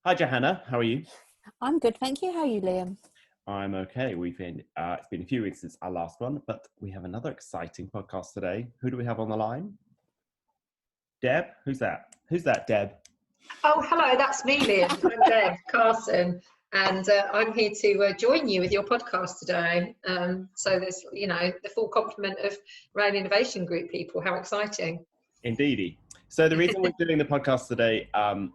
Hi, Johanna. How are you? I'm good, thank you. How are you, Liam? I'm okay. It's been a few weeks since our last one, but we have another exciting podcast today. Who do we have on the line? Deb? Who's that? Who's that, Deb? Oh, hello, that's me, Liam. I'm Deb, Carson, and I'm here to join you with your podcast today. So there's, the full complement of Rail Innovation Group people. How exciting. Indeedy. So the reason we're doing the podcast today,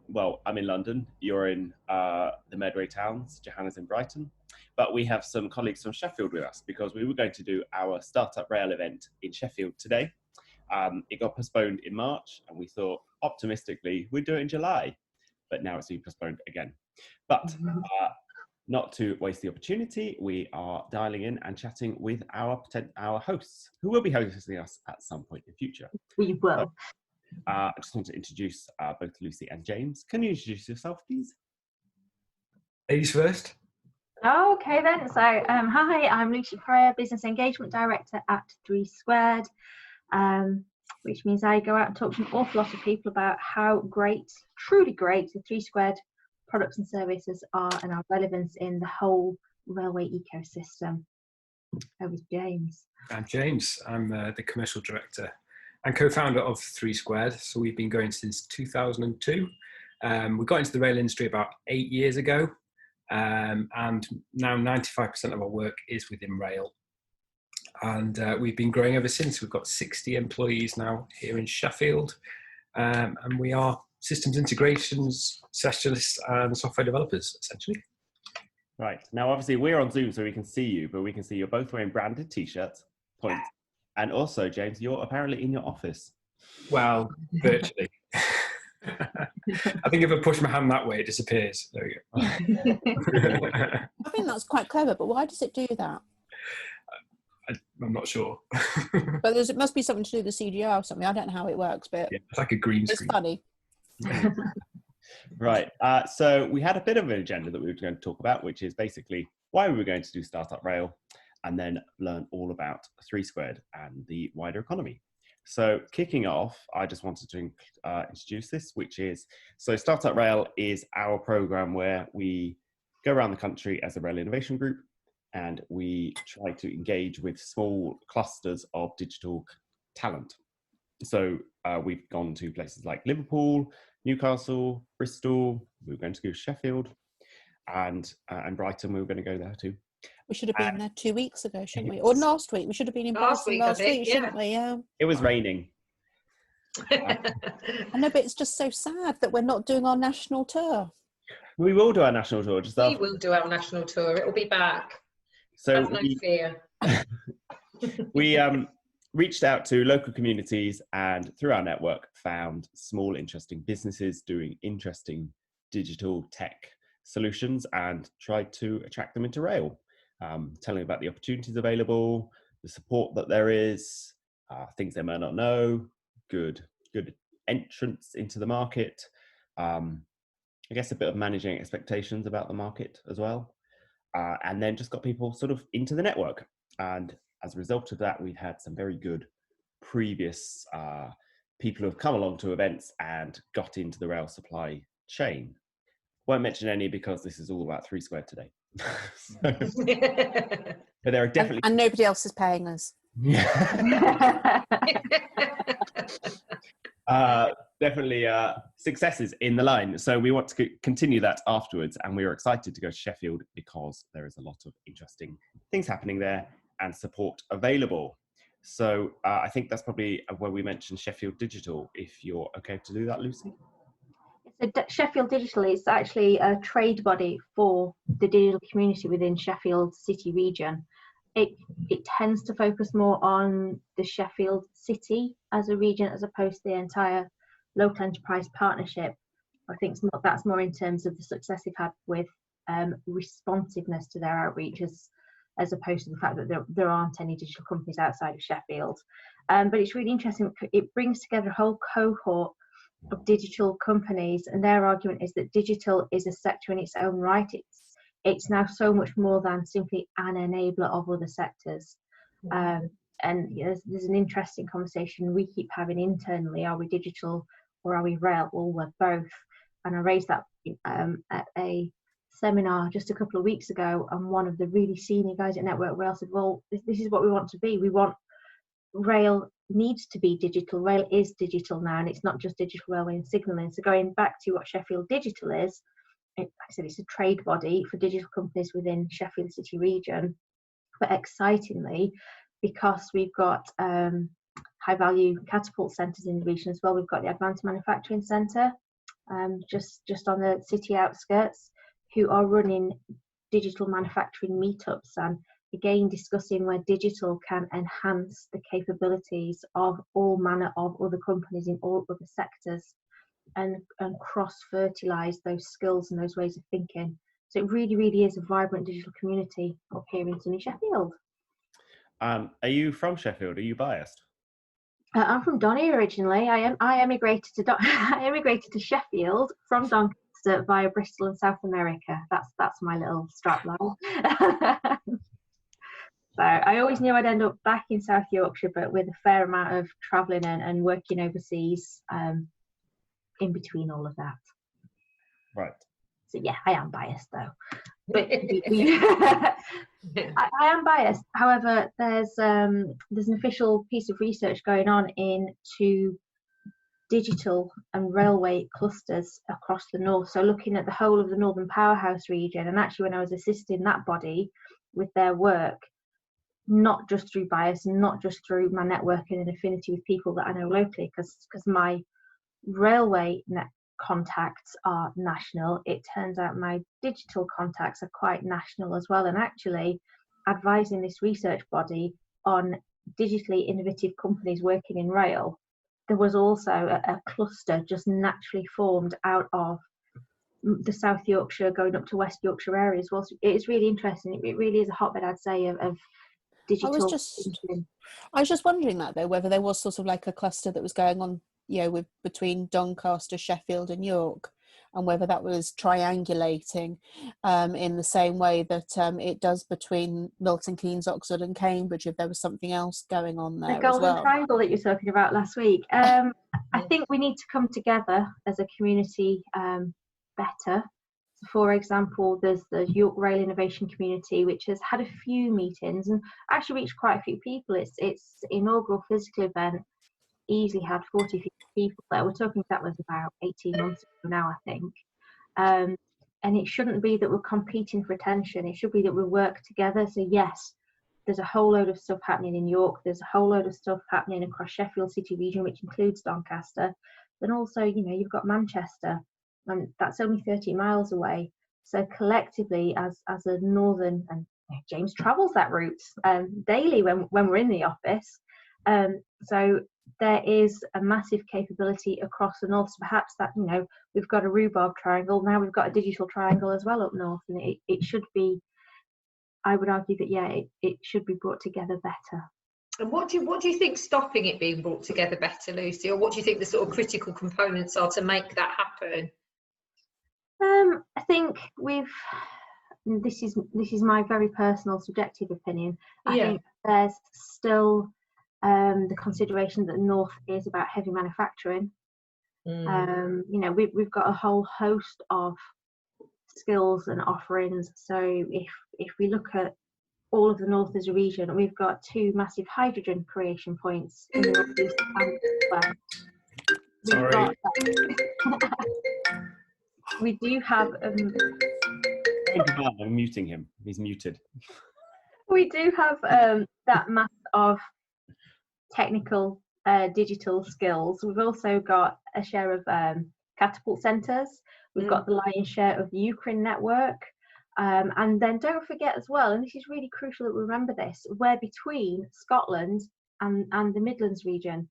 well, I'm in London. You're in the Medway towns. Johanna's in Brighton. But we have some colleagues from Sheffield with us because we were going to do our Startup Rail event in Sheffield today. It got postponed in March, and we thought, optimistically, we'd do it in July. But now it's been postponed again. But not to waste the opportunity, we are dialing in and chatting with our hosts, who will be hosting us at some point in the future. We will. I just want to introduce both Lucy and James. Can you introduce yourself, please? Ladies first. Okay then, so hi, I'm Lucy Pryor, Business Engagement Director at 3Squared, which means I go out and talk to an awful lot of people about how great, truly great, the 3Squared products and services are and our relevance in the whole railway ecosystem. Over to James. I'm James. I'm the Commercial Director and co-founder of 3Squared. So we've been going since 2002. We got into the rail industry about 8 years ago. And now 95% of our work is within rail. And we've been growing ever since. We've got 60 employees now here in Sheffield. And we are systems integrations specialists and software developers, essentially. Right. Now, obviously, we're on Zoom, so we can see you, but we can see you're both wearing branded T-shirts. Point. And also, James, you're apparently in your office. Well, virtually. I think if I push my hand that way, it disappears. There we go. I think that's quite clever, but why does it do that? I'm not sure. But it must be something to do with the CGI or something. I don't know how it works, but yeah, it's like a green it's screen. funny. Right. So we had a bit of an agenda that we were going to talk about, which is basically why we were going to do Startup Rail and then learn all about 3Squared and the wider economy. So kicking off, I just wanted to introduce this, which is, so Startup Rail is our program where we go around the country as a Rail Innovation Group, and we try to engage with small clusters of digital talent. So we've gone to places like Liverpool, Newcastle, Bristol, we were going to go to Sheffield, and Brighton, we were going to go there too. We should have been there 2 weeks ago, shouldn't we? Or last week. We should have been in Brighton last week, shouldn't we? Yeah. It was raining. I know, but it's just so sad that we're not doing our national tour. We will do our national tour. We will do our national tour. It will be back. So have no fear. We reached out to local communities and through our network found small, interesting businesses doing interesting digital tech solutions and tried to attract them into rail. Telling about the opportunities available, the support that there is, things they might not know, good entrance into the market. I guess a bit of managing expectations about the market as well. And then just got people sort of into the network. And as a result of that, we've had some very good previous people who have come along to events and got into the rail supply chain. Won't mention any because this is all about 3Squared today. But there are definitely and nobody else is paying us. Definitely successes in the line. So we want to continue that afterwards, and we are excited to go to Sheffield because there is a lot of interesting things happening there and support available. So I think that's probably where we mentioned Sheffield Digital, if you're okay to do that, Lucy. So Sheffield Digital is actually a trade body for the digital community within Sheffield city region. It tends to focus more on the Sheffield city as a region as opposed to the entire local enterprise partnership. I think that's more in terms of the success they've had with responsiveness to their outreach as opposed to the fact that there aren't any digital companies outside of Sheffield. But it's really interesting. It brings together a whole cohort of digital companies, and their argument is that digital is a sector in its own right. It's now so much more than simply an enabler of other sectors. And there's an interesting conversation we keep having internally. Are we digital or are we rail? Well, we're both. And I raised that at a seminar just a couple of weeks ago, and one of the really senior guys at Network Rail said, well, this is what we want to be. We want rail needs to be digital. Rail is digital now, and it's not just digital railway and signalling. So going back to what Sheffield Digital is, like I said, it's a trade body for digital companies within Sheffield City region. But excitingly, because we've got high value catapult centres in the region as well, we've got the Advanced Manufacturing Centre just on the city outskirts, who are running digital manufacturing meetups, and again discussing where digital can enhance the capabilities of all manner of other companies in all other sectors, and cross-fertilise those skills and those ways of thinking. So it really, really is a vibrant digital community up here in sunny Sheffield. Are you from Sheffield? Are you biased? I'm from Donny originally. I emigrated to Sheffield from Doncaster via Bristol and South America. That's my little strapline. So I always knew I'd end up back in South Yorkshire, but with a fair amount of travelling and working overseas in between all of that. Right. So yeah, I am biased though. But I am biased. However, there's an official piece of research going on into digital and railway clusters across the north. So looking at the whole of the Northern Powerhouse region, and actually when I was assisting that body with their work, not just through bias and not just through my networking and affinity with people that I know locally, because my railway contacts are national, it turns out my digital contacts are quite national as well. And actually advising this research body on digitally innovative companies working in rail, there was also a cluster just naturally formed out of the South Yorkshire going up to West Yorkshire areas. Well, it's really interesting. It really is a hotbed, I'd say, of digital. I was just wondering that though, whether there was sort of like a cluster that was going on, with between Doncaster, Sheffield and York, and whether that was triangulating in the same way that it does between Milton Keynes, Oxford and Cambridge, if there was something else going on there. The golden triangle that you were talking about last week. I think we need to come together as a community better. So for example, there's the York Rail Innovation Community, which has had a few meetings and actually reached quite a few people. Its inaugural physical event easily had 40, 50 people there. We're talking that was about 18 months ago now, I think. And it shouldn't be that we're competing for attention. It should be that we work together. So yes, there's a whole load of stuff happening in York. There's a whole load of stuff happening across Sheffield City region, which includes Doncaster. Then also, you've got Manchester, and that's only 30 miles away. So collectively, as a northern, and James travels that route daily when we're in the office. So there is a massive capability across the north. So perhaps that, we've got a rhubarb triangle, now we've got a digital triangle as well up north, and it should be, I would argue that, it should be brought together better. And what do you think stopping it being brought together better, Lucy? Or what do you think the sort of critical components are to make that happen? I think this is my very personal subjective opinion. I think there's still the consideration that North is about heavy manufacturing. We've got a whole host of skills and offerings. So if we look at all of the North as a region, we've got 2 massive hydrogen creation points in the northeast and west. We do have. I'm muting him. He's muted. We do have that mass of technical digital skills. We've also got a share of catapult centres. We've got the lion's share of the Ukraine network. And then don't forget as well, and this is really crucial that we remember this, we're between Scotland and the Midlands region.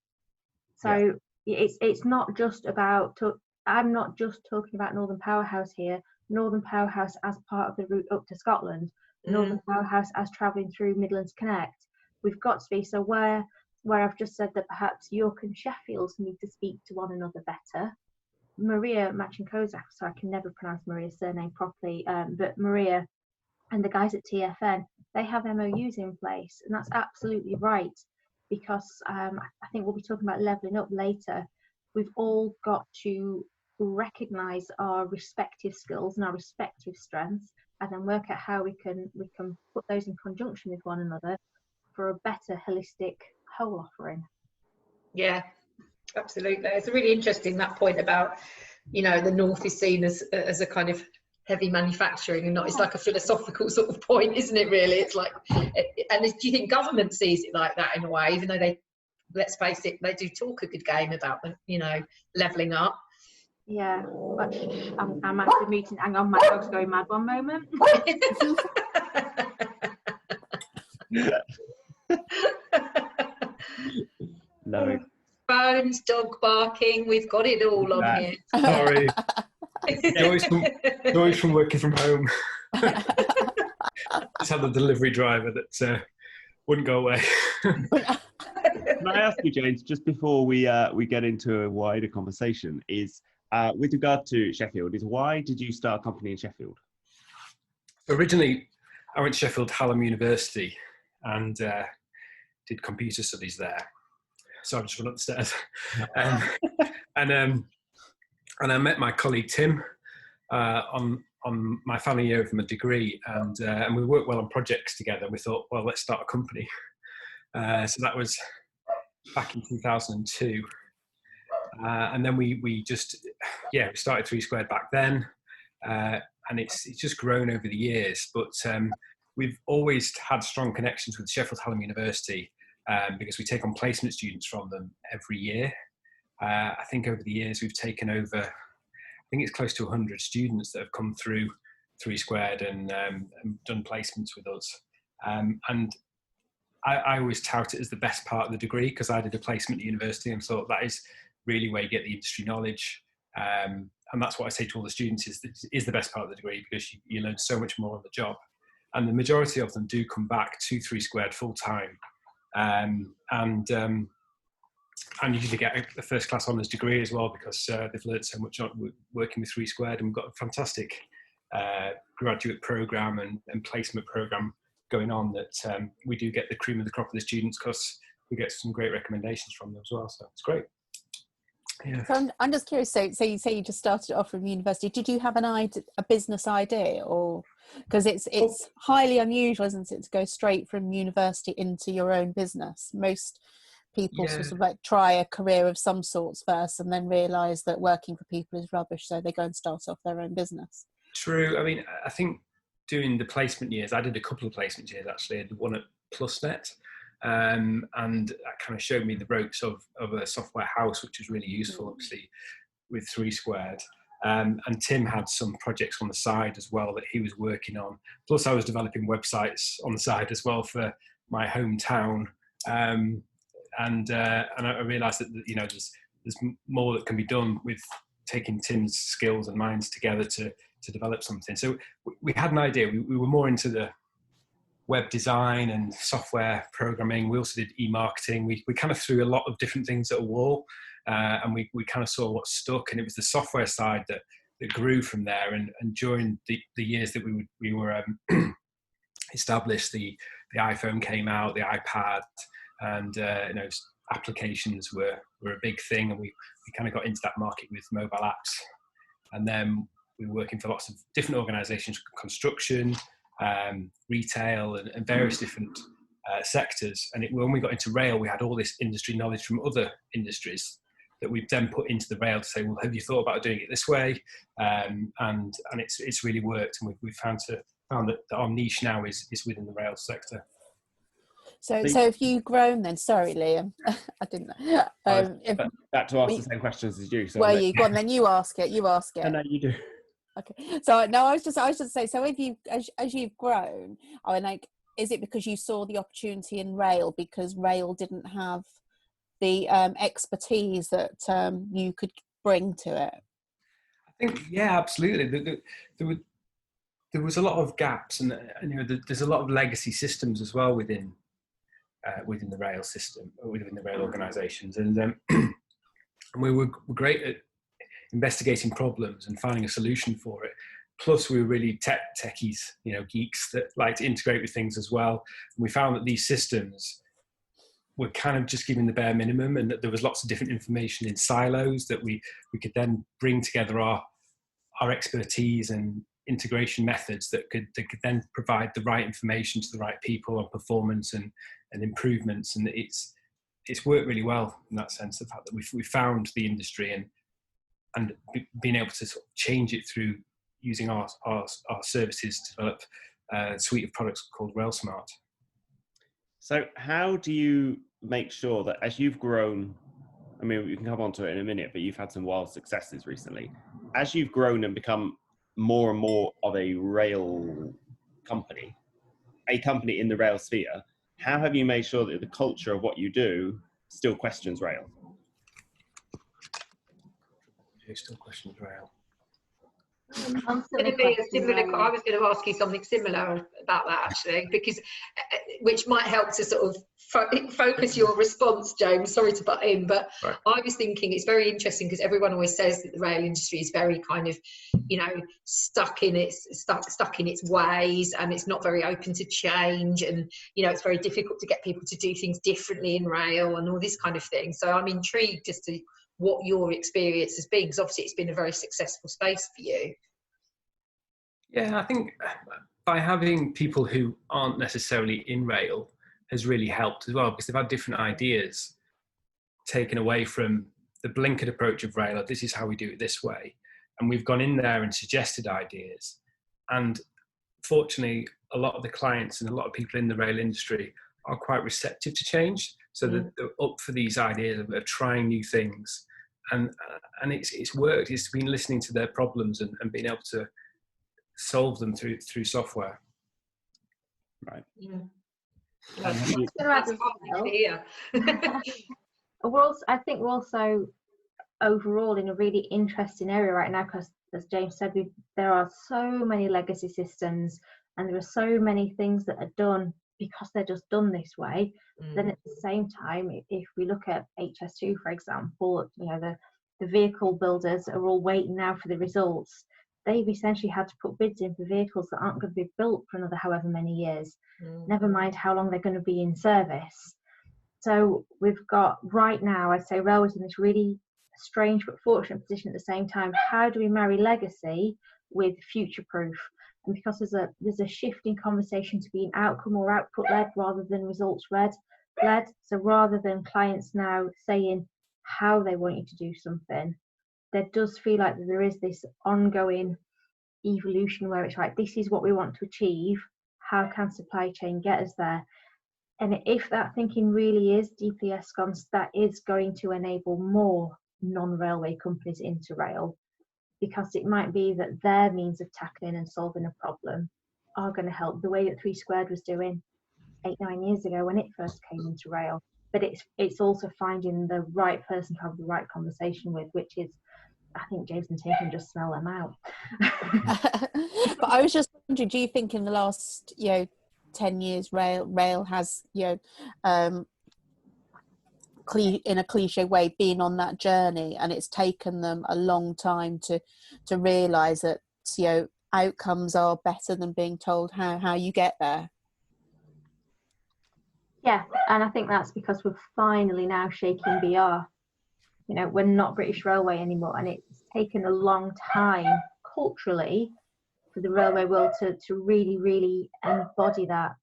So it's not just about, I'm not just talking about Northern Powerhouse here, Northern Powerhouse as part of the route up to Scotland, Northern Powerhouse as travelling through Midlands Connect. We've got to be, so where I've just said that perhaps York and Sheffield need to speak to one another better. Maria Machin-Kozak, so I can never pronounce Maria's surname properly, but Maria and the guys at TFN, they have MOUs in place, and that's absolutely right, because I think we'll be talking about levelling up later. We've all got to recognise our respective skills and our respective strengths, and then work out how we can put those in conjunction with one another for a better holistic whole offering. Yeah, absolutely. It's really interesting, that point about, you know, the North is seen as a kind of heavy manufacturing and not, it's like a philosophical sort of point, isn't it, really? It's like, and do you think government sees it like that in a way, even though they, let's face it, they do talk a good game about them, you know, levelling up? Yeah, but I'm at the meeting. Hang on, my dog's going mad. One moment. No. Phones, dog barking, we've got it all on here. Sorry. Joys from working from home. Just had the delivery driver that wouldn't go away. Can I ask you, James, just before we get into a wider conversation, is with regard to Sheffield, is why did you start a company in Sheffield? Originally, I went to Sheffield Hallam University and did computer studies there. So I just run upstairs. And I met my colleague Tim on my final year of my degree, and we worked well on projects together. We thought, well, let's start a company. So that was back in 2002. And then we started 3Squared back then, and it's just grown over the years. But we've always had strong connections with Sheffield Hallam University because we take on placement students from them every year. I think over the years we've taken over, I think it's close to 100 students that have come through 3Squared and done placements with us. And I always tout it as the best part of the degree, because I did a placement at university and thought that is really where you get the industry knowledge. And that's what I say to all the students, is the best part of the degree, because you learn so much more on the job. And the majority of them do come back to 3Squared full time. And usually get a first class honours degree as well, because they've learned so much working with 3Squared, and we've got a fantastic graduate programme and placement programme going on that we do get the cream of the crop of the students, because we get some great recommendations from them as well, so it's great. Yeah. So I'm just curious, so you say you just started off from university. Did you have a business idea, or because it's highly unusual, isn't it, to go straight from university into your own business? Most people sort of like try a career of some sorts first and then realise that working for people is rubbish, so they go and start off their own business. True. I mean, I think doing the placement years, I did a couple of placement years actually. I did one at PlusNet, and that kind of showed me the ropes of a software house, which was really useful, obviously, with 3Squared. And Tim had some projects on the side as well that he was working on. Plus, I was developing websites on the side as well for my hometown. And I realised that, you know, there's more that can be done with taking Tim's skills and minds together to develop something. So we had an idea. We were more into the web design and software programming. We also did e-marketing. We kind of threw a lot of different things at a wall, and we kind of saw what stuck. And it was the software side that grew from there. And during the years that we were established, the iPhone came out, the iPad, and you know, applications were a big thing, and we kind of got into that market with mobile apps. And then we were working for lots of different organizations, construction, retail, and various different sectors. And when we got into rail, we had all this industry knowledge from other industries that we've then put into the rail to say, well, have you thought about doing it this way? And it's really worked, and we've found that our niche now is within the rail sector. So if you've grown then, sorry Liam, I didn't know. Back to ask the same questions as you. So well, you go on, then you ask it. No, you do. Okay. So no, I was just say, so if you, as you've grown, I mean, like, is it because you saw the opportunity in rail, because rail didn't have the expertise that you could bring to it? I think, yeah, absolutely. There was a lot of gaps, and you know, there's a lot of legacy systems as well within the rail system, within the rail organisations, and we were great at investigating problems and finding a solution for it. Plus, we were really techies, you know, geeks that like to integrate with things as well. And we found that these systems were kind of just given the bare minimum, and that there was lots of different information in silos that we could then bring together our expertise and integration methods that could then provide the right information to the right people on performance and improvements. And it's worked really well in that sense, the fact that we found the industry and being able to sort of change it through using our services to develop a suite of products called RailSmart. So how do you make sure that as you've grown, I mean, we can come on to it in a minute, but you've had some wild successes recently. As you've grown and become more and more of a rail company, a company in the rail sphere, how have you made sure that the culture of what you do still questions rail? It still questions rail. I was going to ask you something similar about that, actually, because which might help to sort of focus your response, James. Sorry to butt in, but right. I was thinking it's very interesting because everyone always says that the rail industry is very kind of, you know, stuck in its ways, and it's not very open to change, and you know, it's very difficult to get people to do things differently in rail and all this kind of thing. So I'm intrigued as to what your experience has been, because obviously it's been a very successful space for you. Yeah, I think by having people who aren't necessarily in rail has really helped as well, because they've had different ideas taken away from the blinkered approach of rail. This is how we do it this way. And we've gone in there and suggested ideas. And fortunately, a lot of the clients and a lot of people in the rail industry are quite receptive to change. So that they're up for these ideas of trying new things, and it's worked. It's been listening to their problems and being able to solve them through software. Right. Yeah. I think we're also overall in a really interesting area right now, because as James said, there are so many legacy systems, and there are so many things that are done because they're just done this way. Then at the same time, if we look at HS2, for example, you know, the vehicle builders are all waiting now for the results. They've essentially had to put bids in for vehicles that aren't going to be built for another however many years, never mind how long they're going to be in service. So we've got, right now, I'd say railways in this really strange but fortunate position at the same time. How do we marry legacy with future-proof? And because there's a shift in conversation to being outcome or output led rather than results led. So rather than clients now saying how they want you to do something, there does feel like there is this ongoing evolution where it's right, this is what we want to achieve. How can supply chain get us there? And if that thinking really is deeply ensconced, that is going to enable more non-railway companies into rail, because it might be that their means of tackling and solving a problem are going to help the way that 3Squared was doing 8-9 years ago when it first came into rail. But it's also finding the right person to have the right conversation with, which is, I think James and Tim can just smell them out. But I was just wondering, do you think in the last 10 years rail has in a cliche way been on that journey, and it's taken them a long time to realise that outcomes are better than being told how you get there? Yeah, and I think that's because we're finally now shaking BR. You know, we're not British Railway anymore, and it's taken a long time culturally for the railway world to really, really embody that.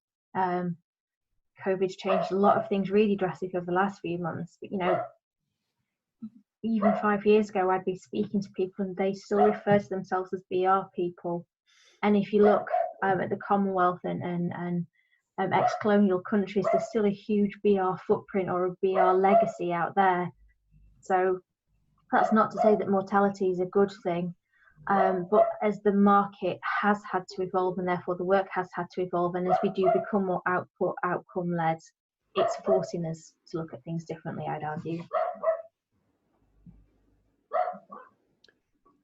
COVID's changed a lot of things really drastically over the last few months. But, you know, even 5 years ago, I'd be speaking to people and they still refer to themselves as BR people. And if you look at the Commonwealth and ex-colonial countries, there's still a huge BR footprint or a BR legacy out there. So that's not to say that mortality is a good thing, but as the market has had to evolve, and therefore the work has had to evolve, and as we do become more outcome led, it's forcing us to look at things differently, I'd argue.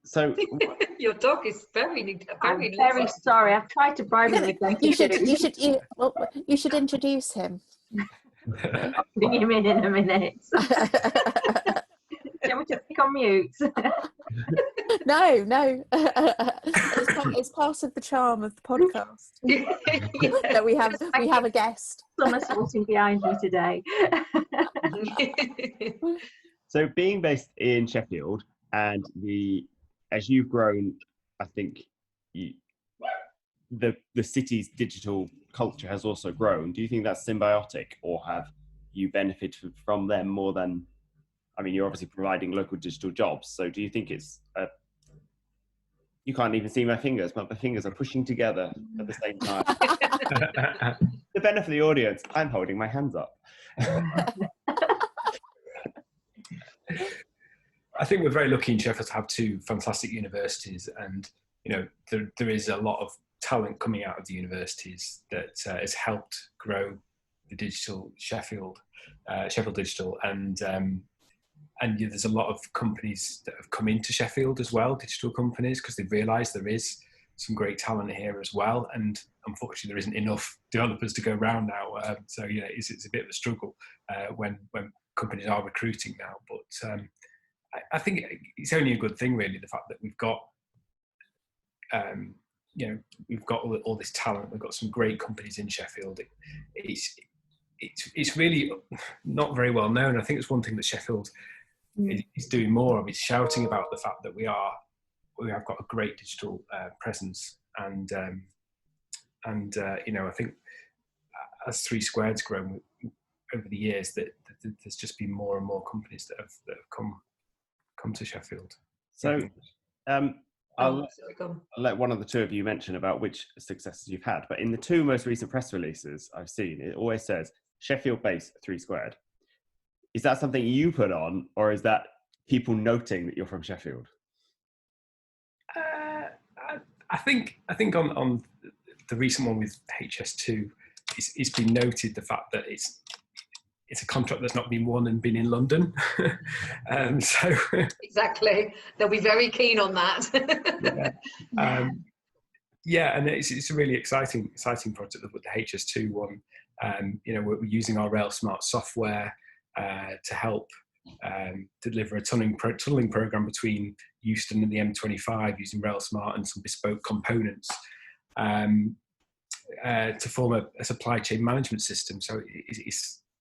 So your dog is very I'm very sorry. I've tried to bribe him again. You should introduce him. I'll bring him in a minute. Do you want me to pick on mute? No. It's part of the charm of the podcast that we have a guest. somersaulting behind me today. So being based in Sheffield and as you've grown, I think the city's digital culture has also grown. Do you think that's symbiotic, or have you benefited from them more than, I mean, you're obviously providing local digital jobs. So do you think you can't even see my fingers, but my fingers are pushing together at the same time. The benefit of the audience, I'm holding my hands up. I think we're very lucky in Sheffield to have two fantastic universities, and there is a lot of talent coming out of the universities that has helped grow the digital Sheffield Digital, and there's a lot of companies that have come into Sheffield as well, digital companies, because they've realised there is some great talent here as well, and unfortunately there isn't enough developers to go around now. So it's a bit of a struggle when companies are recruiting now, but I think it's only a good thing, really, the fact that we've got we've got all this talent. We've got some great companies in Sheffield. It's really not very well known. I think it's one thing that Sheffield is doing more of. It's shouting about the fact that we have got a great digital presence, and I think as 3Squared's grown over the years, that there's just been more and more companies that have come to Sheffield. So I'll let one of the two of you mention about which successes you've had, but in the two most recent press releases I've seen, it always says Sheffield based 3Squared. Is that something you put on, or is that people noting that you're from Sheffield? I think on the recent one with HS2, it's been noted the fact that it's a contract that's not been won and been in London. So exactly, they'll be very keen on that. And it's a really exciting project with the HS2 one. We're using our Rail Smart software to help deliver a tunneling program between Euston and the M25 using Rail Smart and some bespoke components to form a supply chain management system. So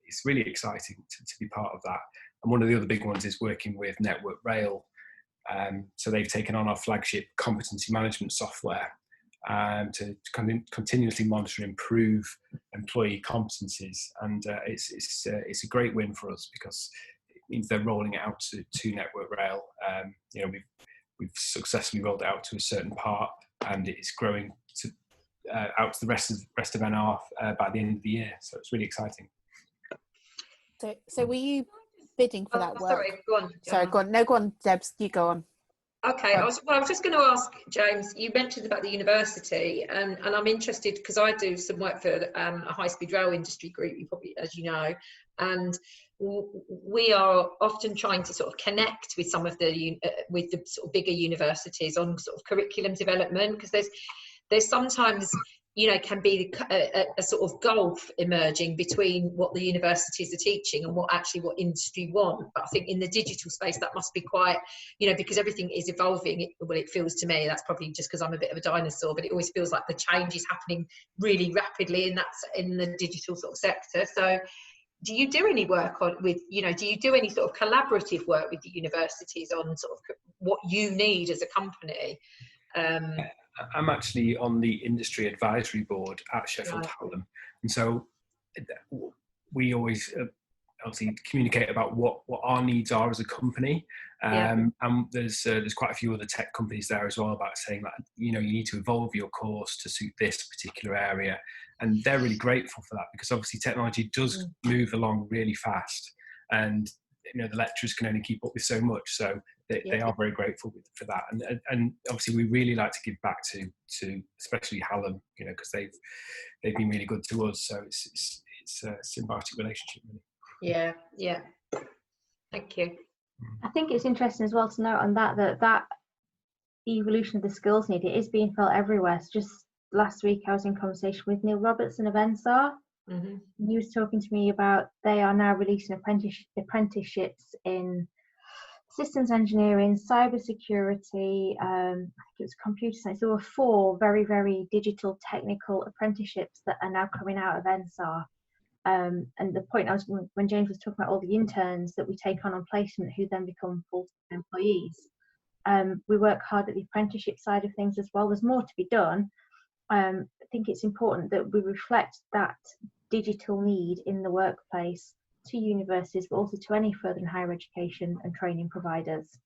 it's really exciting to be part of that. And one of the other big ones is working with Network Rail. So they've taken on our flagship competency management software to continuously monitor and improve employee competencies. And it's a great win for us, because it means they're rolling it out to Network Rail. We've successfully rolled it out to a certain part, and it's growing out to the rest of NR by the end of the year. So it's really exciting. So were you bidding for that work? Sorry, go on. Sorry, go on. No, go on, Debs. You go on. Okay, I was just going to ask, James, you mentioned about the university, and I'm interested because I do some work for a high-speed rail industry group, as you know, and we are often trying to sort of connect with some of the sort of bigger universities on sort of curriculum development, because there's sometimes can be a sort of gulf emerging between what the universities are teaching and what industry want. But I think in the digital space that must be quite, because everything is evolving. It feels to me, that's probably just because I'm a bit of a dinosaur, but it always feels like the change is happening really rapidly in the digital sort of sector. So do you do any work do you do any sort of collaborative work with the universities on sort of what you need as a company? I'm actually on the industry advisory board at Sheffield Hallam, and so we always obviously communicate about what our needs are as a company. And there's quite a few other tech companies there as well, about saying that you need to evolve your course to suit this particular area, and they're really grateful for that, because obviously technology does move along really fast, and the lecturers can only keep up with so much. So they are very grateful for that, and obviously we really like to give back to especially Hallam, because they've been really good to us. So it's a symbiotic relationship, really. Yeah. Thank you. I think it's interesting as well to note on that evolution of the skills needed is being felt everywhere. So just last week I was in conversation with Neil Robertson of NSAR. Mm-hmm. He was talking to me about they are now releasing apprenticeships in systems engineering, cybersecurity, I think it's computer science. There were 4 very, very digital technical apprenticeships that are now coming out of NSAR. And the point when James was talking about all the interns that we take on placement who then become full-time employees, we work hard at the apprenticeship side of things as well. There's more to be done. I think it's important that we reflect that digital need in the workplace to universities, but also to any further and higher education and training providers.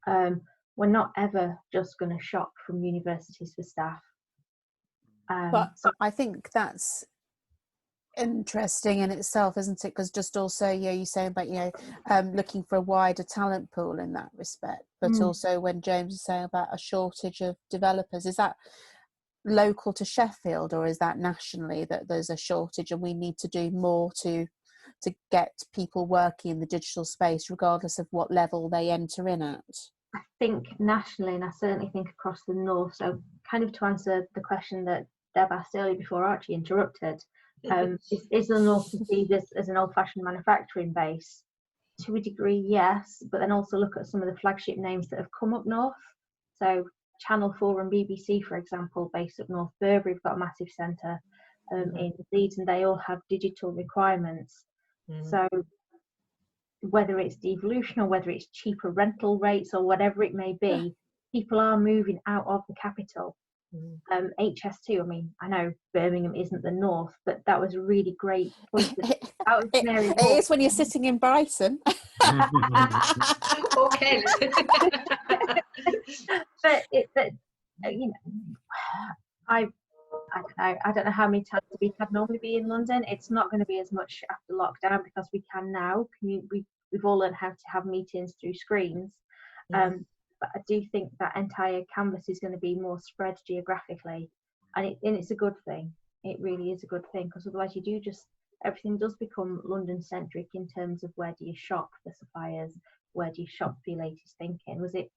We're not ever just going to shop from universities for staff. But I think that's interesting in itself, isn't it? Because just also, you say about looking for a wider talent pool in that respect, but also when James is saying about a shortage of developers, is that local to Sheffield, or is that nationally that there's a shortage and we need to do more to get people working in the digital space regardless of what level they enter in at? I think nationally, and I certainly think across the north. So kind of to answer the question that Deb asked earlier before Archie interrupted, is the north perceived as an old-fashioned manufacturing base? To a degree, yes, but then also look at some of the flagship names that have come up north. So Channel 4 and BBC, for example, based up North Burberry, have got a massive centre in Leeds, and they all have digital requirements. So whether it's devolution or whether it's cheaper rental rates or whatever it may be, people are moving out of the capital. HS2, I mean, I know Birmingham isn't the north, but that was a really great point. It is when you're sitting in Brighton. Okay. but I don't know how many times a week I'd normally be in London. It's not going to be as much after lockdown because we can now. We've all learned how to have meetings through screens. But I do think that entire canvas is going to be more spread geographically, and it's a good thing. It really is a good thing, because otherwise everything does become London centric in terms of where do you shop for suppliers, where do you shop for your latest thinking. Was it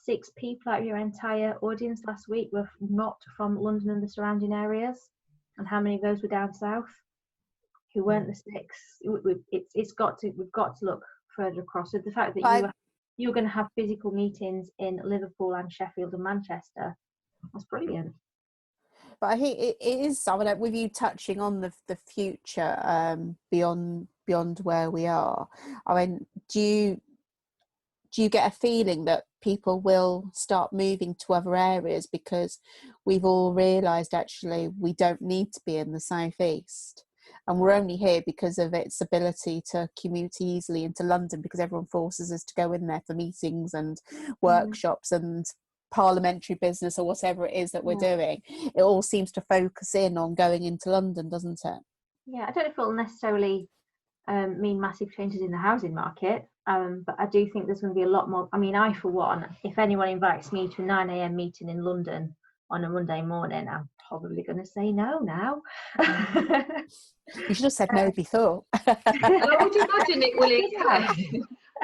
6 people out of your entire audience last week were not from London and the surrounding areas? And how many of those were down south who weren't the 6? We've got to look further across. So the fact that you're going to have physical meetings in Liverpool and Sheffield and Manchester, that's brilliant. But I think it is, I mean, with you touching on the future beyond where we are, I mean, do you get a feeling that people will start moving to other areas because we've all realised actually we don't need to be in the southeast, and we're only here because of its ability to commute easily into London, because everyone forces us to go in there for meetings and workshops and parliamentary business or whatever it is that we're doing. It all seems to focus in on going into London, doesn't it? Yeah, I don't know if it'll necessarily mean massive changes in the housing market, but I do think there's going to be a lot more. I mean, I for one, if anyone invites me to a 9 a.m. meeting in London on a Monday morning, I'm probably going to say no now. You should have said no before. I would imagine it will.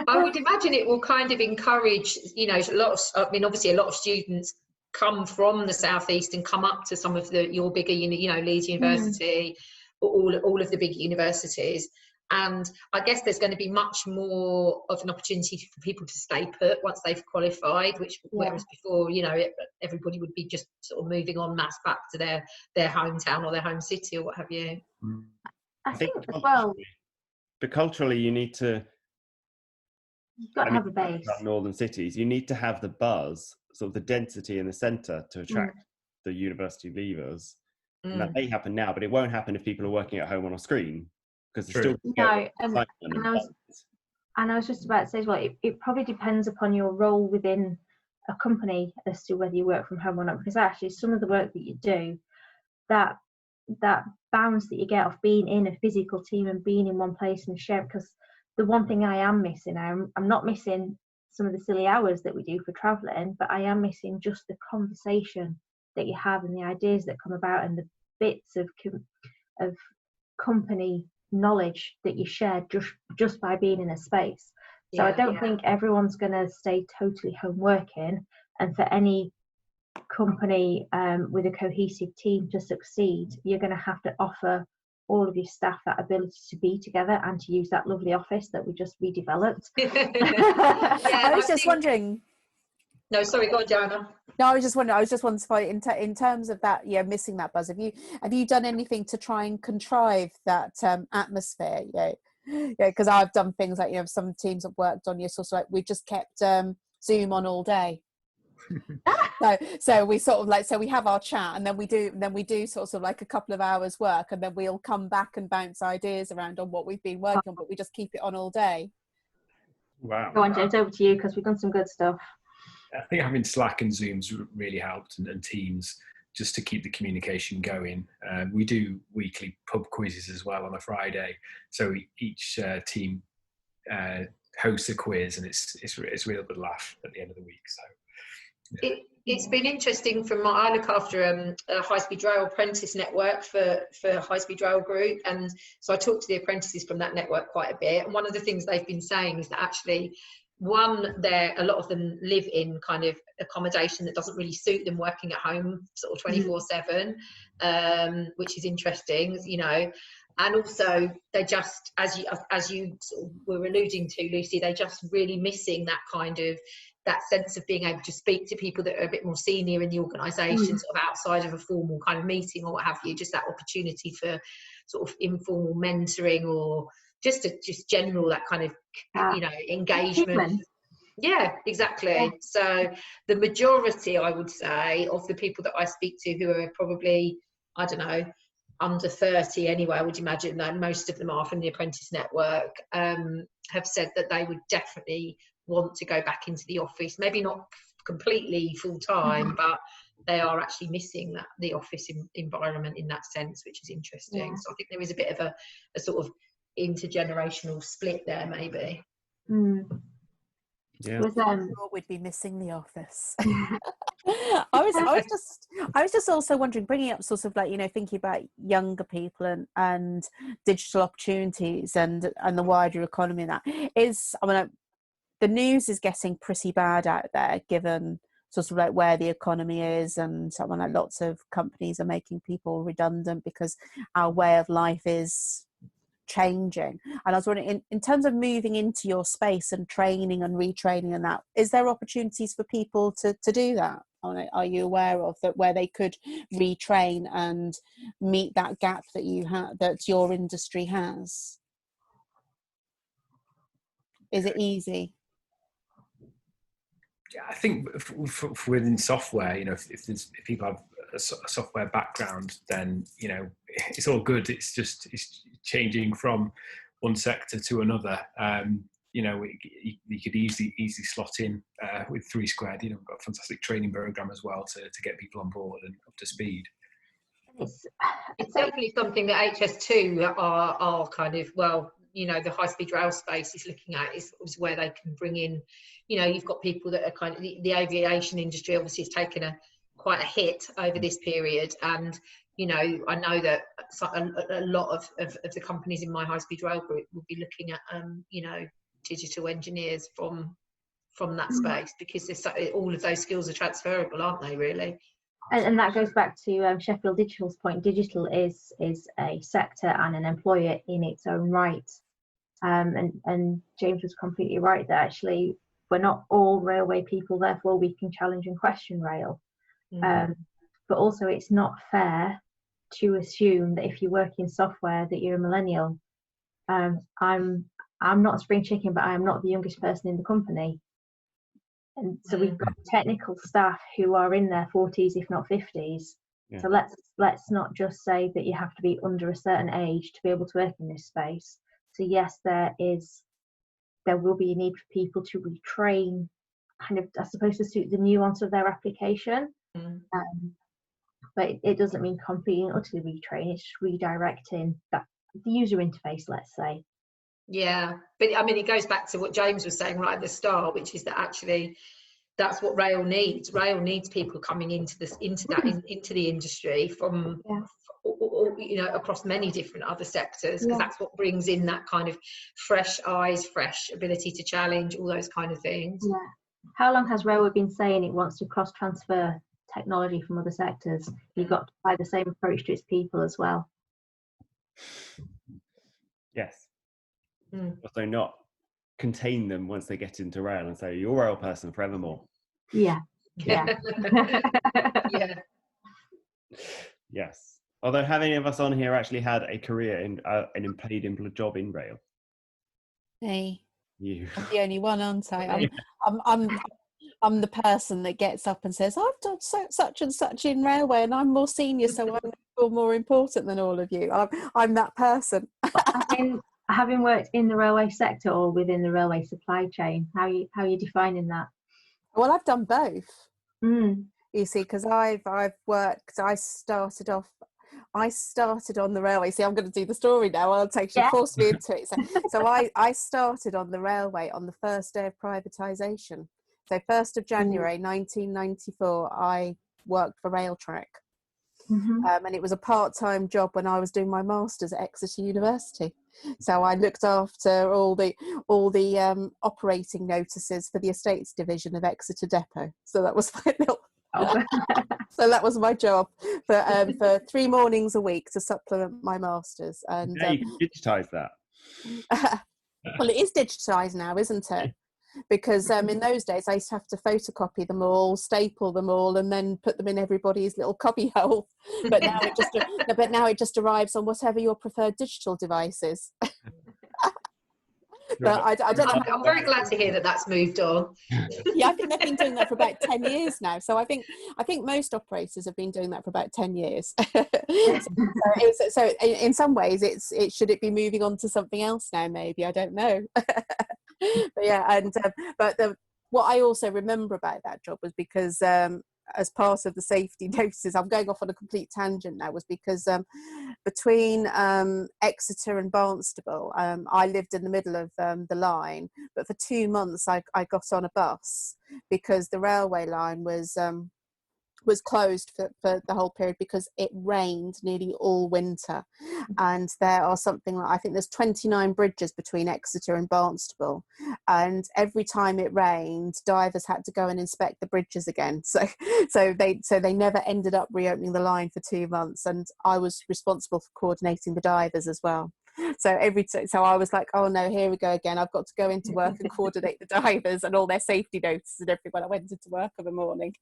I would imagine it will kind of encourage, obviously a lot of students come from the southeast and come up to some of your bigger, Leeds University, all of the big universities. And I guess there's going to be much more of an opportunity for people to stay put once they've qualified, whereas before, everybody would be just sort of moving en masse back to their hometown or their home city or what have you. I think as well. But culturally, you've got to have a base. Northern cities, you need to have the buzz, sort of the density in the centre to attract the university leavers. And that may happen now, but it won't happen if people are working at home on a screen. Because still and I was just about to say as well, it probably depends upon your role within a company as to whether you work from home or not, because actually some of the work that you do, that bounce that you get off being in a physical team and being in one place and share, because the one thing I am missing, I'm not missing some of the silly hours that we do for travelling, but I am missing just the conversation that you have and the ideas that come about and the bits of company knowledge that you share just by being in a space. So I don't think everyone's going to stay totally home working, and for any company with a cohesive team to succeed, you're going to have to offer all of your staff that ability to be together and to use that lovely office that we just redeveloped. I was just wondering. No, sorry, go on, Joanna. No, I was just wondering. I was just wondering if in terms of that, missing that buzz. Have you done anything to try and contrive that atmosphere? Because I've done things like some teams have worked on sort of like we've just kept Zoom on all day. So we sort of like we have our chat and then we do sort of like a couple of hours work and then we'll come back and bounce ideas around on what we've been working on, but we just keep it on all day. Wow. Go on, James, over to you because we've done some good stuff. I think having Slack and Zoom's really helped, and Teams, just to keep the communication going. We do weekly pub quizzes as well on a Friday, so each team hosts a quiz, and it's really a good laugh at the end of the week. So yeah. It's been interesting I look after a high-speed rail apprentice network for high-speed rail group, and so I talk to the apprentices from that network quite a bit, and one of the things they've been saying is that actually a lot of them live in kind of accommodation that doesn't really suit them working at home sort of 24/7, which is interesting, and also they just, as you sort of were alluding to, Lucy, they're just really missing that kind of that sense of being able to speak to people that are a bit more senior in the organisation, sort of outside of a formal kind of meeting or what have you, just that opportunity for sort of informal mentoring or just general that kind of engagement. Yeah, exactly. Yeah. So the majority, I would say, of the people that I speak to who are probably, I don't know, under 30 anyway, I would imagine that most of them are from the apprentice network, have said that they would definitely want to go back into the office, maybe not completely full time, but they are actually missing the office environment in that sense, which is interesting. Yeah. So I think there is a bit of a sort of intergenerational split there, maybe. Yeah, we'd be missing the office. I was just also wondering, bringing up sort of like thinking about younger people and digital opportunities and the wider economy. And that is, the news is getting pretty bad out there, given sort of like where the economy is, and like lots of companies are making people redundant because our way of life is changing. And I was wondering, in terms of moving into your space and training and retraining and that, is there opportunities for people to do that? Are you aware of that, where they could retrain and meet that gap that that your industry has? Is it easy? Yeah, I think within software, if people have a software background, then it's all good. It's changing from one sector to another. You could easily slot in with 3Squared. We've got a fantastic training program as well to get people on board and up to speed. It's definitely something that HS2 are kind of, the high-speed rail space is looking at is where they can bring in, you've got people that are kind of, the aviation industry obviously has taken quite a hit over this period, and I know that a lot of the companies in my high-speed rail group will be looking at digital engineers from that space, because all of those skills are transferable, aren't they, really? And that goes back to Sheffield Digital's point. Digital is a sector and an employer in its own right. And James was completely right that actually we're not all railway people, therefore we can challenge and question rail. But also it's not fair to assume that if you work in software that you're a millennial. I'm not a spring chicken, but I am not the youngest person in the company. And so we've got technical staff who are in their 40s, if not 50s. Yeah. So let's not just say that you have to be under a certain age to be able to work in this space. So yes, there will be a need for people to retrain, kind of, I suppose, to suit the nuance of their application. But it doesn't mean completely and utterly retrain. It's redirecting the user interface, let's say. Yeah, but it goes back to what James was saying right at the start, which is that actually that's what rail needs. Rail needs people coming into the industry from across many different other sectors, because that's what brings in that kind of fresh eyes, fresh ability to challenge, all those kind of things. Yeah. How long has railway been saying it wants to cross transfer technology from other sectors? You've got to apply the same approach to its people as well. Yes. Also not contain them once they get into rail and say, you're a rail person forevermore. Yeah. Yeah. Yeah. Yes. Although, have any of us on here actually had a career in an paid job in rail? Hey, You. I'm the only one, aren't I? I'm the person that gets up and says, I've done such and such in railway and I'm more senior, so I'm more important than all of you. I'm that person. Having worked in the railway sector or within the railway supply chain, how are you defining that? Well, I've done both. Mm. You see, because I've worked. I started on the railway. See, I'm going to do the story now. I'll take you, force me into it. So I started on the railway on the first day of privatisation. So 1st of January 1994, I worked for Railtrack. Mm-hmm. And it was a part-time job when I was doing my masters at Exeter University. So I looked after all the operating notices for the estates division of Exeter Depot. So that was my little. So that was my job for 3 mornings a week to supplement my masters. And yeah, you can digitise that. Well, it is digitised now, isn't it? Because in those days I used to have to photocopy them all, staple them all, and then put them in everybody's little cubby hole. But now it just arrives on whatever your preferred digital device is. But I don't know. I'm very glad to hear that that's moved on. Yeah, I think they've been doing that for about 10 years now. So I think most operators have been doing that for about 10 years. So in some ways, should it be moving on to something else now? Maybe, I don't know. But yeah, and what I also remember about that job was because as part of the safety notices, I'm going off on a complete tangent now, was because between Exeter and Barnstable, I lived in the middle of the line, but for 2 months I got on a bus because the railway line was closed for the whole period because it rained nearly all winter. And there are I think there's 29 bridges between Exeter and Barnstable, and every time it rained, divers had to go and inspect the bridges again. So they never ended up reopening the line for 2 months, and I was responsible for coordinating the divers as well. So so I was like, oh no, here we go again. I've got to go into work and coordinate the divers and all their safety notices and everything when I went into work in the morning.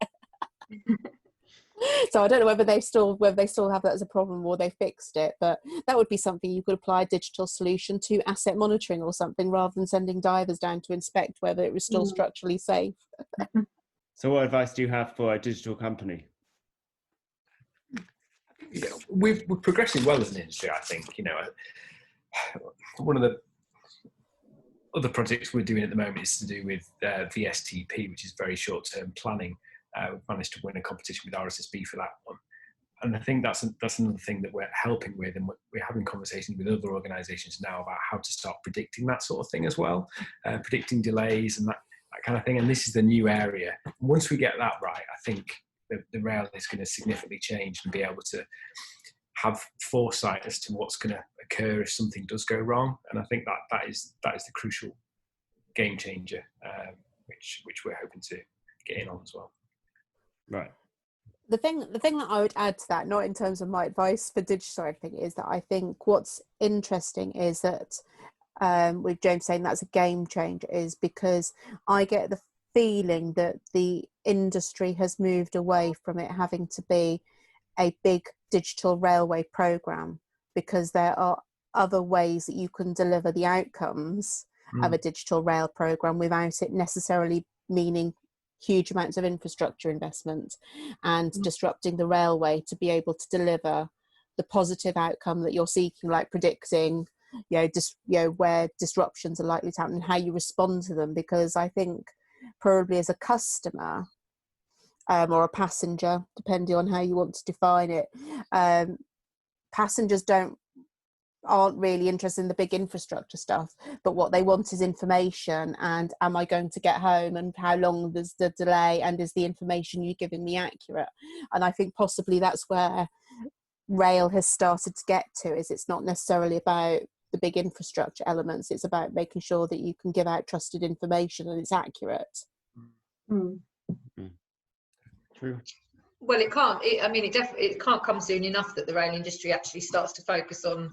So I don't know whether they still have that as a problem or they fixed it, but that would be something you could apply a digital solution to asset monitoring or something, rather than sending divers down to inspect whether it was still structurally safe. So what advice do you have for a digital company? We're progressing well as an industry, I think. One of the other projects we're doing at the moment is to do with VSTP, which is very short-term planning. We've managed to win a competition with RSSB for that one, and I think that's another thing that we're helping with, and we're having conversations with other organisations now about how to start predicting that sort of thing as well, predicting delays and that kind of thing. And this is the new area. Once we get that right, I think the rail is going to significantly change and be able to have foresight as to what's going to occur if something does go wrong. And I think that is the crucial game changer, which we're hoping to get in on as well. Right. The thing that I would add to that, not in terms of my advice for digital everything, is that I think what's interesting is that with James saying that's a game changer, is because I get the feeling that the industry has moved away from it having to be a big digital railway program, because there are other ways that you can deliver the outcomes of a digital rail program without it necessarily meaning huge amounts of infrastructure investment and disrupting the railway to be able to deliver the positive outcome that you're seeking, like predicting where disruptions are likely to happen and how you respond to them. Because I think probably as a customer or a passenger, depending on how you want to define it, passengers aren't really interested in the big infrastructure stuff, but what they want is information, and am I going to get home, and how long is the delay, and is the information you're giving me accurate? And I think possibly that's where rail has started to get to, is it's not necessarily about the big infrastructure elements, it's about making sure that you can give out trusted information and it's accurate. True. Well, it can't. It can't come soon enough that the rail industry actually starts to focus on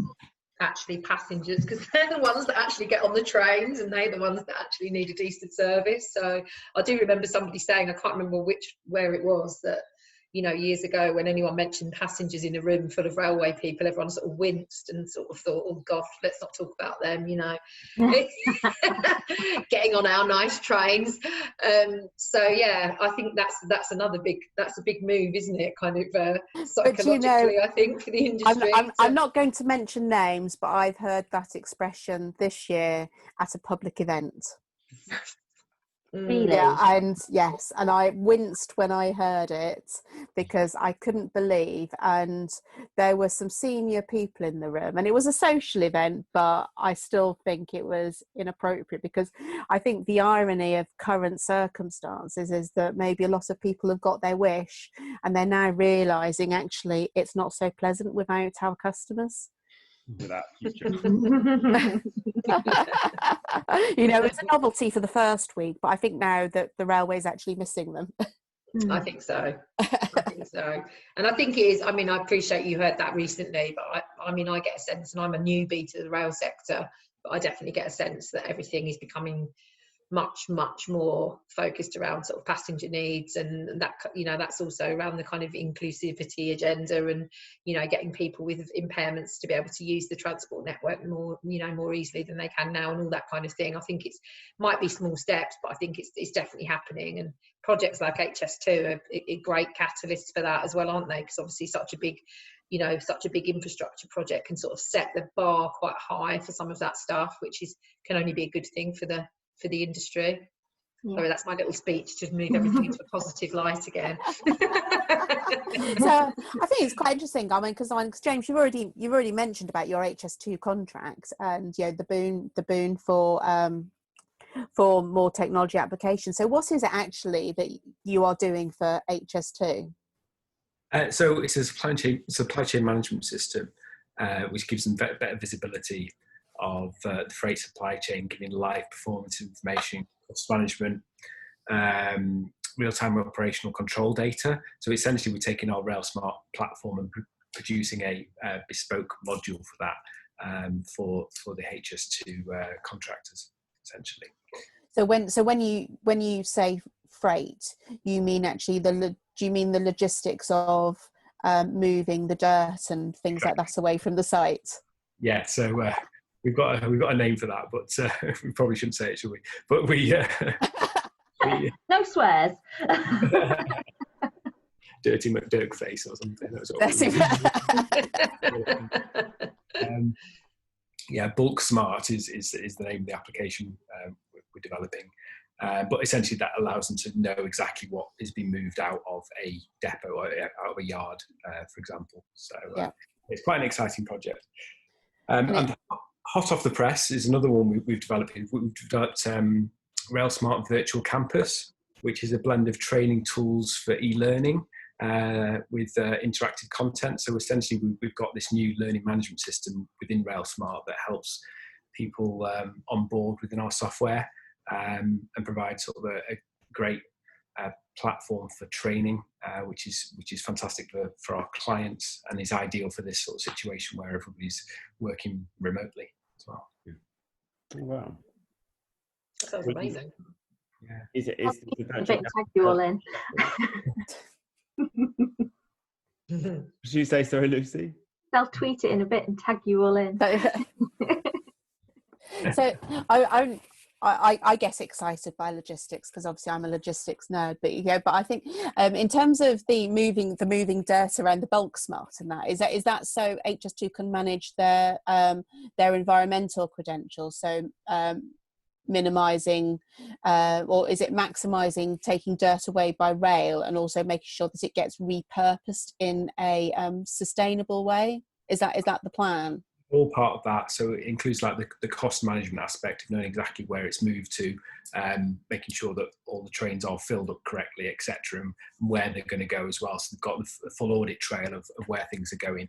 actually passengers, because they're the ones that actually get on the trains and they're the ones that actually need a decent service. So I do remember somebody saying, I can't remember where it was, that, you know, years ago when anyone mentioned passengers in a room full of railway people, everyone sort of winced and sort of thought, oh gosh, let's not talk about them, you know, getting on our nice trains. So yeah, I think that's a big move, isn't it? Kind of psychologically, I think, for the industry. I'm not going to mention names, but I've heard that expression this year at a public event. Really? Yeah, and yes, and I winced when I heard it because I couldn't believe, and there were some senior people in the room, and it was a social event, but I still think it was inappropriate, because I think the irony of current circumstances is that maybe a lot of people have got their wish and they're now realising actually it's not so pleasant without our customers. Without future. You know, it's a novelty for the first week, but I think now that the railway's actually missing them. I think so. And I think it is, I mean, I appreciate you heard that recently, but I mean, I get a sense, and I'm a newbie to the rail sector, but I definitely get a sense that everything is becoming much more focused around sort of passenger needs, and that, you know, that's also around the kind of inclusivity agenda, and, you know, getting people with impairments to be able to use the transport network more, you know, more easily than they can now, and all that kind of thing. I think it's might be small steps, but I think it's definitely happening, and projects like HS2 are a great catalyst for that as well, aren't they? Because obviously such a big infrastructure project can sort of set the bar quite high for some of that stuff, which can only be a good thing for the industry. Yeah. Sorry, that's my little speech to move everything into a positive light again. So I think it's quite interesting. I mean, because James, you've already mentioned about your HS2 contract, and you know, the boon for more technology applications. So what is it actually that you are doing for HS2? So it's a supply chain management system, which gives them better visibility of the freight supply chain, giving live performance information, cost management, real-time operational control data. So essentially we're taking our RailSmart platform and producing a bespoke module for that, for the HS2 contractors, essentially. So when you say freight, you mean actually do you mean the logistics of moving the dirt and things like that away from the site? Yeah, so we've got a name for that, but we probably shouldn't say it, should we? But we no swears. Dirty McDirk face or something. Bulk Smart is the name of the application we're developing. But essentially that allows them to know exactly what is being moved out of a depot or out of a yard, for example. So it's quite an exciting project. And hot off the press is another one we've developed. We've developed RailSmart Virtual Campus, which is a blend of training tools for e-learning with interactive content. So essentially we've got this new learning management system within RailSmart that helps people on board within our software, and provide sort of a great platform for training, which is fantastic for our clients, and is ideal for this sort of situation where everybody's working remotely as well. Wow, that sounds amazing. Yeah, is it tag you all in? Did you say sorry, Lucy? I'll tweet it in a bit and tag you all in. So I get excited by logistics because obviously I'm a logistics nerd, but I think in terms of the moving dirt around the bulk smart and that is that so HS2 can manage their environmental credentials, so minimizing or is it maximizing taking dirt away by rail and also making sure that it gets repurposed in a sustainable way? Is that the plan? All part of that, so it includes like the cost management aspect of knowing exactly where it's moved to, making sure that all the trains are filled up correctly, etc., and where they're going to go as well. So they've got the full audit trail of where things are going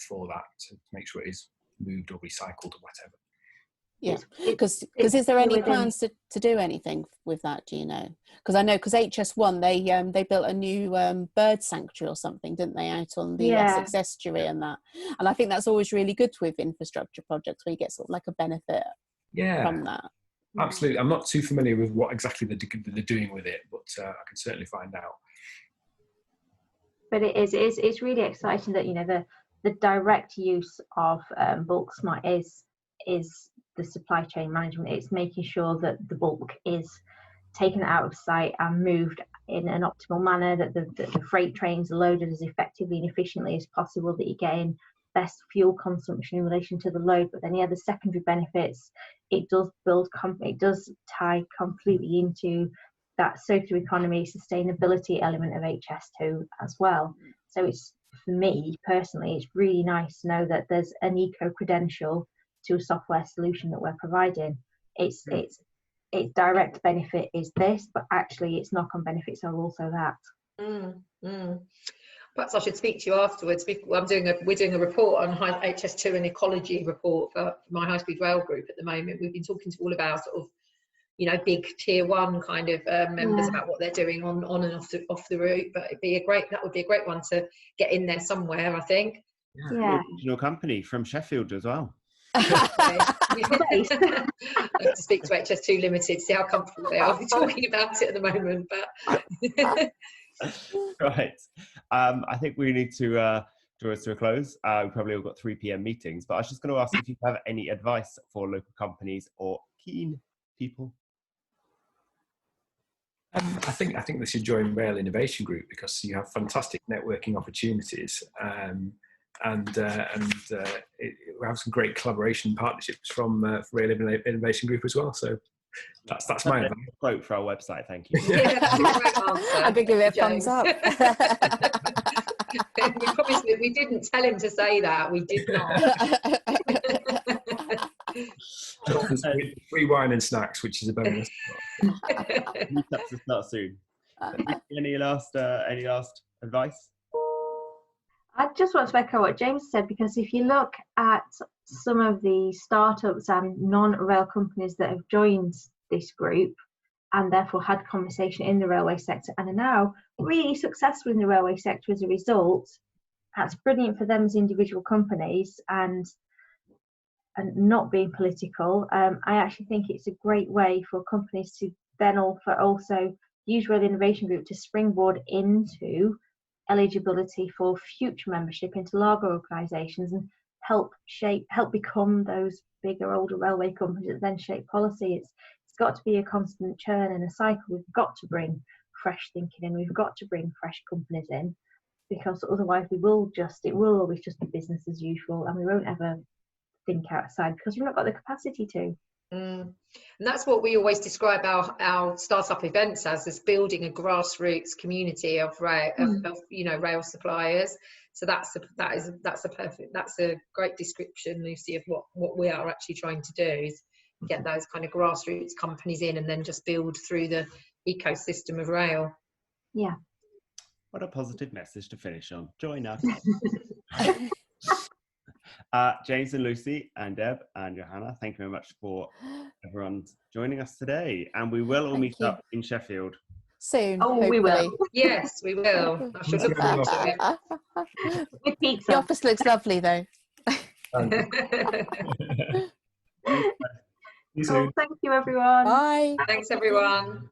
for that, to make sure it is moved or recycled or whatever. Yeah, because is there any plans to do anything with that? Do you know? Because I know because HS1 they built a new bird sanctuary or something, didn't they, out on the Essex estuary and that? And I think that's always really good with infrastructure projects where you get sort of like a benefit from that. Absolutely. I'm not too familiar with what exactly they're doing with it, but I can certainly find out. But it's really exciting that, you know, the direct use of bulk smart is the supply chain management. It's making sure that the bulk is taken out of sight and moved in an optimal manner, that the freight trains are loaded as effectively and efficiently as possible, that you're getting best fuel consumption in relation to the load. But then the secondary benefits, it does tie completely into that circular economy sustainability element of HS2 as well. So it's, for me personally, it's really nice to know that there's an eco credential to a software solution that we're providing. Its direct benefit is this, but actually its knock-on benefits are also that. Perhaps I should speak to you afterwards. We're doing a report on HS2, an ecology report for my high-speed rail group at the moment. We've been talking to all of our sort of, you know, big tier 1 kind of members about what they're doing on and off the route. But that would be a great one to get in there somewhere, I think. Yeah. Regional company from Sheffield as well. I have to speak to HS2 Limited, see how comfortable they are talking about it at the moment. But right, I think we need to draw us to a close. We probably all got 3 p.m. meetings, but I was just going to ask if you have any advice for local companies or keen people. I think they should join Rail Innovation Group because you have fantastic networking opportunities, and we have some great collaboration partnerships from Rail Innovation Group as well. So that's my quote for our website. Thank you. I think give it a thumbs up. We promised that we didn't tell him to say that. We did not. Free wine and snacks, which is a bonus. Meetups to start soon. Any last advice? I just want to echo what James said, because if you look at some of the startups and non-rail companies that have joined this group and therefore had conversation in the railway sector and are now really successful in the railway sector as a result, that's brilliant for them as individual companies. And not being political, I actually think it's a great way for companies to then also use Rail Innovation Group to springboard into eligibility for future membership into larger organisations and help become those bigger, older railway companies that then shape policy. It's got to be a constant churn and a cycle. We've got to bring fresh thinking in. We've got to bring fresh companies in, because otherwise it will always just be business as usual, and we won't ever think outside because we've not got the capacity to. And that's what we always describe our startup events as building a grassroots community of rail suppliers. So that's a great description, Lucy, of what we are actually trying to do, is get those kind of grassroots companies in and then just build through the ecosystem of rail. Yeah. What a positive message to finish on. Join us. James and Lucy and Deb and Johanna, thank you very much for everyone joining us today, and we will all meet up in Sheffield soon. Oh, we will. Yes, we will. I should look forward to it. With pizza. The office looks lovely though. Thank you, everyone. Bye. Thanks, everyone.